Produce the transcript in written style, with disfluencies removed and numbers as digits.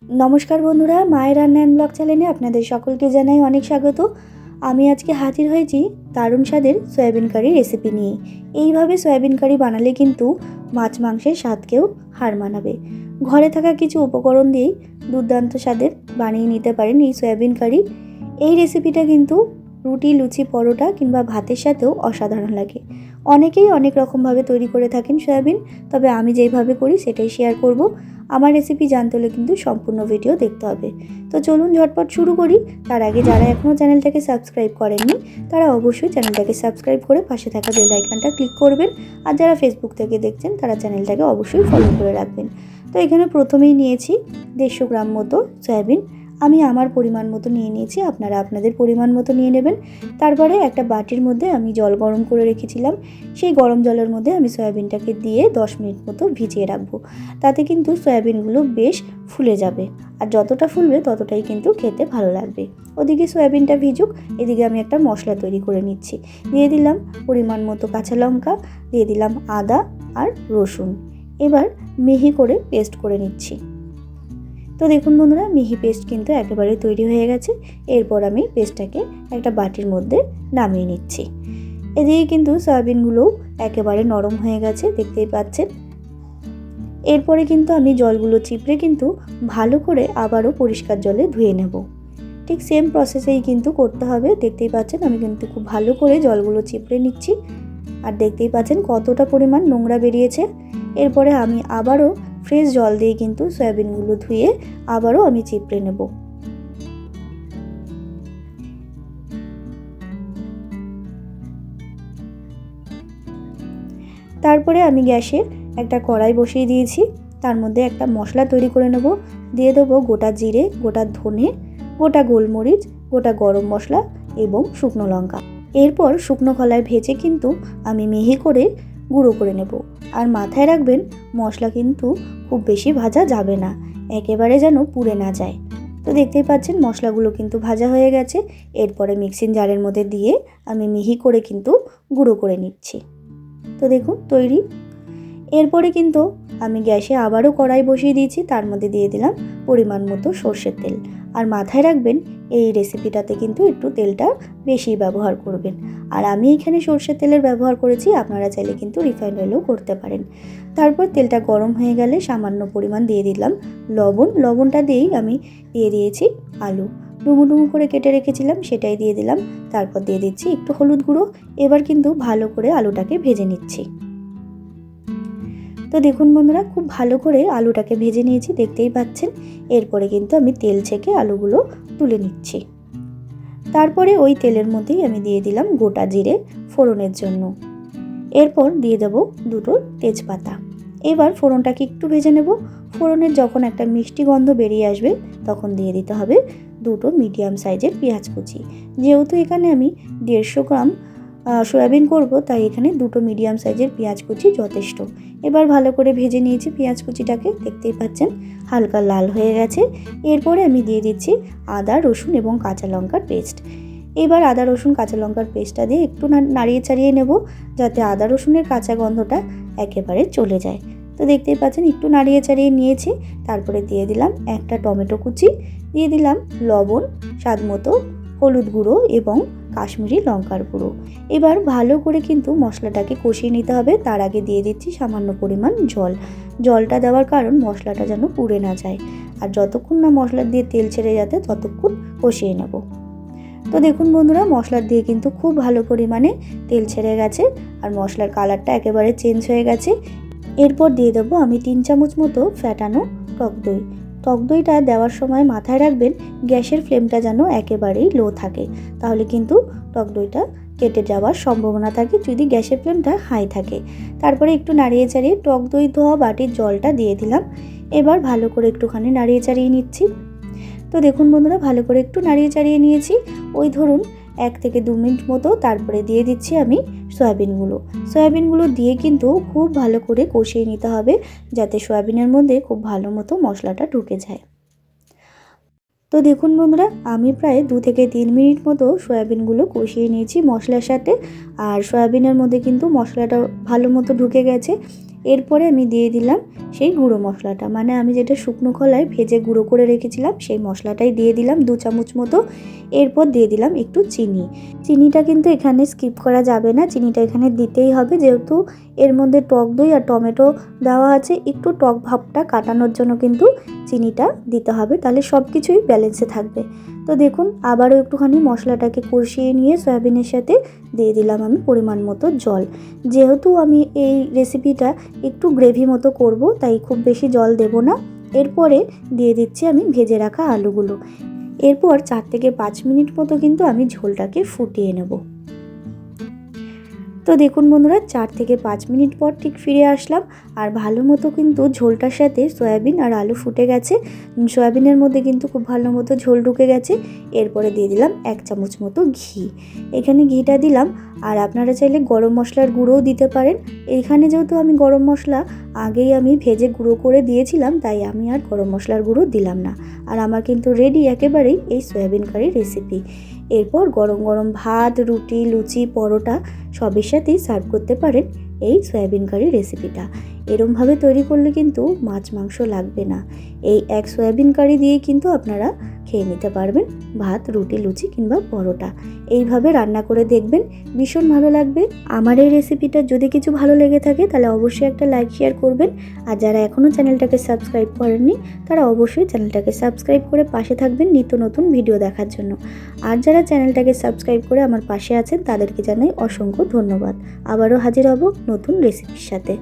নমস্কার বন্ধুরা, মায়ের রান্না অ্যান্ড ব্লগ চ্যানেলে আপনাদের সকলকে জানাই অনেক স্বাগত। আমি আজকে হাজির হয়েছি দারুণ স্বাদের সয়াবিন কারি রেসিপি নিয়ে। এইভাবে সয়াবিন কারি বানালে কিন্তু মাছ মাংসের স্বাদকেও হার মানাবে। ঘরে থাকা কিছু উপকরণ দিয়েই দুর্দান্ত স্বাদের বানিয়ে নিতে পারেন এই সয়াবিন কারি। এই রেসিপিটা কিন্তু রুটি, লুচি, পরোটা কিংবা ভাতের সাথেও অসাধারণ লাগে। অনেকেই অনেক রকমভাবে তৈরি করে থাকেন সয়াবিন, তবে আমি যেইভাবে করি সেটাই শেয়ার করব। আমার রেসিপি জানতে হলে কিন্তু সম্পূর্ণ ভিডিও দেখতে হবে। তো চলুন ঝটপট শুরু করি। তার আগে যারা এখনও চ্যানেলটাকে সাবস্ক্রাইব করেননি তারা অবশ্যই চ্যানেলটাকে সাবস্ক্রাইব করে পাশে থাকা বেল আইকনটা ক্লিক করবেন। আর যারা ফেসবুক থেকে দেখছেন তারা চ্যানেলটাকে অবশ্যই ফলো করে রাখবেন। তো এখানে প্রথমেই নিয়েছি 150 গ্রাম মতো সয়াবিন। আমি আমার পরিমাণ মতো নিয়ে নিয়েছি, আপনারা আপনাদের পরিমাণ মতো নিয়ে নেবেন। তারপরে একটা বাটির মধ্যে আমি জল গরম করে রেখেছিলাম। সেই গরম জলের মধ্যে আমি সয়াবিনটাকে দিয়ে 10 মিনিট মতো ভিজিয়ে রাখবো। তাতে কিন্তু সয়াবিনগুলো বেশ ফুলে যাবে, আর যতটা ফুলবে ততটাই কিন্তু খেতে ভালো লাগবে। ওদিকে সয়াবিনটা ভিজুক, এদিকে আমি একটা মশলা তৈরি করে নিচ্ছি। দিয়ে দিলাম পরিমাণ মতো কাঁচা লঙ্কা, দিয়ে দিলাম আদা আর রসুন। এবার মিহি করে পেস্ট করে নিচ্ছি। তো দেখুন বন্ধুরা, মিহি পেস্ট কিন্তু একেবারে তৈরি হয়ে গেছে। এরপর আমি পেস্টটাকে একটা বাটির মধ্যে নামিয়ে নিচ্ছি। এদিকে কিন্তু সয়াবিনগুলোও একেবারে নরম হয়ে গেছে, দেখতেই পাচ্ছেন। এরপরে কিন্তু আমি জলগুলো চিপড়ে কিন্তু ভালো করে আবারও পরিষ্কার জলে ধুয়ে নেব। ঠিক সেম প্রসেসেই কিন্তু করতে হবে। দেখতেই পাচ্ছেন আমি কিন্তু খুব ভালো করে জলগুলো চিপড়ে নিচ্ছি, আর দেখতেই পাচ্ছেন কতটা পরিমাণ নোংরা বেরিয়েছে। এরপরে আমি আবারও ফ্রেশ জল দিয়ে কিন্তু সয়াবিনগুলো ধুয়ে আবারও আমি চিপড়ে নেব। তারপরে আমি গ্যাসে একটা কড়াই বসিয়ে দিয়েছি। তার মধ্যে একটা মশলা তৈরি করে নেব। দিয়ে দেবো গোটা জিরে, গোটা ধনে, গোটা গোলমরিচ, গোটা গরম মশলা এবং শুকনো লঙ্কা। এরপর শুকনো খোলায় ভেজে কিন্তু আমি মিহি করে গুঁড়ো করে নেব। আর মাথায় রাখবেন, মশলা কিন্তু খুব বেশি ভাজা যাবে না, একেবারে যেন পুড়ে না যায়। তো দেখতেই পাচ্ছেন মশলাগুলো কিন্তু ভাজা হয়ে গেছে। এরপরে মিক্সিং জারের মধ্যে দিয়ে আমি মিহি করে কিন্তু গুঁড়ো করে নিচ্ছি। তো দেখুন তৈরি। এরপরে কিন্তু আমি গ্যাসে আবারও কড়াই বসিয়ে দিয়েছি। তার মধ্যে দিয়ে দিলাম পরিমাণ মতো সর্ষের তেল। আর মাথায় রাখবেন, এই রেসিপিটাতে কিন্তু একটু তেলটা বেশি ব্যবহার করবেন। আর আমি এখানে সর্ষের তেলের ব্যবহার করেছি, আপনারা চাইলে কিন্তু রিফাইন্ড অয়েলও করতে পারেন। তারপর তেলটা গরম হয়ে গেলে সামান্য পরিমাণ দিয়ে দিলাম লবণ। লবণটা দিয়েই আমি দিয়ে দিয়েছি আলু, ডুমো ডুমো করে কেটে রেখেছিলাম, সেটাই দিয়ে দিলাম। তারপর দিয়ে দিচ্ছি একটু হলুদ গুঁড়ো। এবার কিন্তু ভালো করে আলুটাকে ভেজে নিচ্ছি। তো দেখুন বন্ধুরা, খুব ভালো করে আলুটাকে ভেজে নিয়েছি, দেখতেই পাচ্ছেন। এরপরে কিন্তু আমি তেল ছেঁকে আলুগুলো তুলে নিচ্ছি। তারপরে ওই তেলের মধ্যেই আমি দিয়ে দিলাম গোটা জিরে ফোড়নের জন্য। এরপর দিয়ে দেব দুটো তেজপাতা। এবার ফোড়নটাকে একটু ভেজে নেব। ফোড়নের যখন একটা মিষ্টি গন্ধ বেরিয়ে আসবে তখন দিয়ে দিতে হবে দুটো মিডিয়াম সাইজের পেঁয়াজ কুচি। যেহেতু এখানে আমি 150 গ্রাম সয়াবিন করব, তাই এখানে দুটো মিডিয়াম সাইজের পেঁয়াজ কুচি যথেষ্ট। এবার ভালো করে ভেজে নিয়েছি পেঁয়াজ কুচিটাকে, দেখতেই পাচ্ছেন হালকা লাল হয়ে গেছে। এরপরে আমি দিয়ে দিচ্ছি আদা, রসুন এবং কাঁচা লঙ্কার পেস্ট। এবার আদা, রসুন, কাঁচা লঙ্কার পেস্টটা দিয়ে একটু নাড়িয়ে চাড়িয়ে নেব, যাতে আদা রসুনের কাঁচা গন্ধটা একেবারে চলে যায়। তো দেখতেই পাচ্ছেন একটু নাড়িয়ে চাড়িয়ে নিয়েছি। তারপরে দিয়ে দিলাম একটা টমেটো কুচি, দিয়ে দিলাম লবণ স্বাদ মতো, হলুদ গুঁড়ো এবং কাশ্মীরি লঙ্কার গুঁড়ো। এবার ভালো করে কিন্তু মশলাটাকে কষিয়ে নিতে হবে। তার আগে দিয়ে দিচ্ছি সামান্য পরিমাণ জল। জলটা দেওয়ার কারণ মশলাটা যেন পুড়ে না যায়, আর যতক্ষণ না মশলা দিয়ে তেল ছেড়ে যাতে ততক্ষণ কষিয়ে নেব। তো দেখুন বন্ধুরা, মশলা দিয়ে কিন্তু খুব ভালো পরিমাণে তেল ছেড়ে গেছে, আর মশলার কালারটা একেবারে চেঞ্জ হয়ে গেছে। এরপর দিয়ে দেবো আমি 3 চামচ মতো ফ্যাটানো টক দই। টক দইটা দেওয়ার সময় মাথায় রাখবেন, গ্যাসের ফ্লেমটা যেন একেবারেই লো থাকে, তাহলে কিন্তু টক দইটা কেটে যাওয়ার সম্ভাবনা থাকে যদি গ্যাসের ফ্লেমটা হাই থাকে। তারপরে একটু নাড়িয়ে চাড়িয়ে টক দই ধোয়া বাটির জলটা দিয়ে দিলাম। এবার ভালো করে একটুখানি নাড়িয়ে চাড়িয়ে নিচ্ছি। তো দেখুন বন্ধুরা, ভালো করে একটু নাড়িয়ে চাড়িয়ে নিয়েছি, ওই ধরুন 1 থেকে 2 মিনিট মতো। তারপরে দিয়ে দিচ্ছি আমি সয়াবিনগুলো দিয়ে কিন্তু খুব ভালো করে কষিয়ে নিতে হবে, যাতে সয়াবিনের মধ্যে খুব ভালো মতো মশলাটা ঢুকে যায়। তো দেখুন বন্ধুরা, আমি প্রায় 2 থেকে 3 মিনিট মতো সয়াবিনগুলো কষিয়ে নিয়েছি মশলার সাথে, আর সয়াবিনের মধ্যে কিন্তু মশলাটা ভালো মতো ঢুকে গেছে। এরপরে আমি দিয়ে দিলাম সেই গুঁড়ো মশলাটা, মানে আমি যেটা শুকনো খোলায় ভেজে গুঁড়ো করে রেখেছিলাম সেই মশলাটাই দিয়ে দিলাম 2 চামচ মতো। এরপর দিয়ে দিলাম একটু চিনি। চিনিটা কিন্তু এখানে স্কিপ করা যাবে না, চিনিটা এখানে দিতেই হবে, যেহেতু এর মধ্যে টক দই আর টমেটো দেওয়া আছে। একটু টক ভাবটা কাটানোর জন্য কিন্তু চিনিটা দিতে হবে, তাহলে সব কিছুই ব্যালেন্সে থাকবে। তো দেখুন আবারও একটুখানি মশলাটাকে কষিয়ে নিয়ে সয়াবিনের সাথে দিয়ে দিলাম আমি পরিমাণ মতো জল। যেহেতু আমি এই রেসিপিটা একটু গ্রেভি মতো করব, তাই খুব বেশি জল দেব না। এরপরে দিয়ে দিচ্ছি আমি ভেজে রাখা আলুগুলো। এরপর 4 থেকে 5 মিনিট মতো কিন্তু আমি ঝোলটাকে ফুটিয়ে নেব। তো দেখুন বন্ধুরা 4 থেকে 5 মিনিট পর ঠিক ফিরে আসলাম, আর ভালো মতো কিন্তু ঝোলটার সাথে সয়াবিন আর আলু ফুটে গেছে। সয়াবিনের মধ্যে কিন্তু খুব ভালো মতো ঝোল ঢুকে গেছে। এরপরে দিয়ে দিলাম 1 চামচ মতো ঘি। এখানে ঘিটা দিলাম, আর আপনারা চাইলে গরম মশলার গুঁড়োও দিতে পারেন। এইখানে যেহেতু আমি গরম মশলা আগেই আমি ভেজে গুঁড়ো করে দিয়েছিলাম, তাই আমি আর গরম মশলার গুঁড়ো দিলাম না। আর আমার কিন্তু রেডি একেবারেই এই সয়াবিন কারি রেসিপি। এরপর গরম গরম ভাত, রুটি, লুচি, পরোটা সবের সাথেই সার্ভ করতে পারেন এই সয়াবিন কারি রেসিপিটা। এরমভাবে তৈরি করলে কিন্তু মাছ মাংস লাগবে না। এই এক সয়াবিন কারি দিয়েই কিন্তু আপনারা খেয়ে নিতে পারবেন ভাত, রুটি, লুচি কিংবা পরোটা। এইভাবে রান্না করে দেখবেন, ভীষণ ভালো লাগবে। আমার এই রেসিপিটা যদি কিছু ভালো লেগে থাকে তাহলে অবশ্যই একটা লাইক শেয়ার করবেন। আর যারা এখনও চ্যানেলটাকে সাবস্ক্রাইব করেননি তারা অবশ্যই চ্যানেলটাকে সাবস্ক্রাইব করে পাশে থাকবেন নিত্য নতুন ভিডিও দেখার জন্য। আর যারা চ্যানেলটাকে সাবস্ক্রাইব করে আমার পাশে আছেন তাদেরকে জানাই অসংখ্য ধন্যবাদ। আবারও হাজির হব নতুন রেসিপির সাথে।